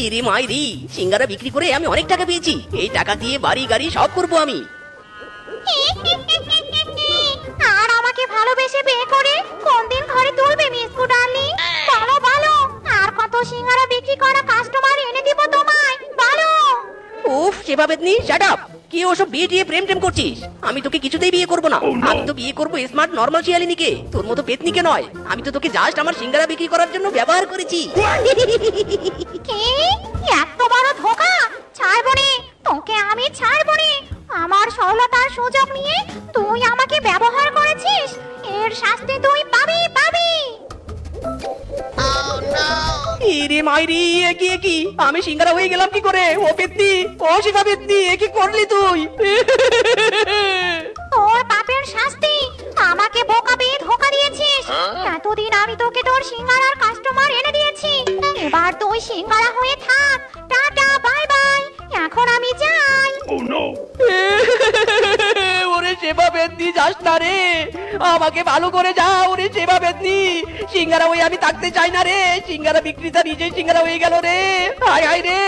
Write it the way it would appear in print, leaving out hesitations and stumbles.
ইরে মাইরি, সিঙ্গারা বিক্রি করে আমি অনেক টাকা পেয়েছি। এই টাকা দিয়ে বাড়ি গাড়ি সব করবো আমি। আর আমাকে ভালোবেসে বিয়ে করে কোন দিন ঘরে তুলবে মিসকু ডার্লিং? বলো বলো, আর কত সিঙ্গারা বিক্রি করা কাস্টমার এনে দিব তোমায়, বলো। উফ সেবা বেদনি, শাট আপ। কি ওসব বিয়ে টিয়ে প্রেম টেম করছিস? আমি তোকে কিছুতেই বিয়ে করবো না। আমি তো বিয়ে করবো স্মার্ট নরমাল শিয়ালিনীকে, তোর মতো পেতনিকে নয়। আমি তো তোকে জাস্ট আমার সিঙ্গারা বিক্রি করার জন্য ব্যবহার করেছি। কি? এত বড় ধোঁকা! ছাড়বো নে, তোকে আমি ছাড়বো নে। আমার সরলতার সুযোগ নিয়ে তুই আমাকে ব্যবহার করেছিস, এর শাস্তি তুই পাবি পাবি। ইরে মাইরি, এ কি? আমি সিঙ্গারা হয়ে গেলাম কি করে? ও পেতনি, ও শিবা পেতনি, এ কি করলি তুই? তোর পাপের শাস্তি, আমাকে বোকা পেয়ে ধোঁকা দিয়েছিস। এতদিন আমি তোকে তোর সিঙ্গারার কাস্টমার এনে দিয়েছি, এবার তুই সিঙ্গারা হয়ে থাক। টাটা বাই বাই, এখন আমি যাই। ওরে সেবা বেদনি, যাস না রে, আমাকে ভালো করে যা। ওরে সেবা বেদনি, সিঙ্গারা হয়ে আমি থাকতে চাই না রে। সিঙ্গারা বিক্রেতা নিজে সিঙ্গারা হয়ে গেল রে, হায় হায় রে।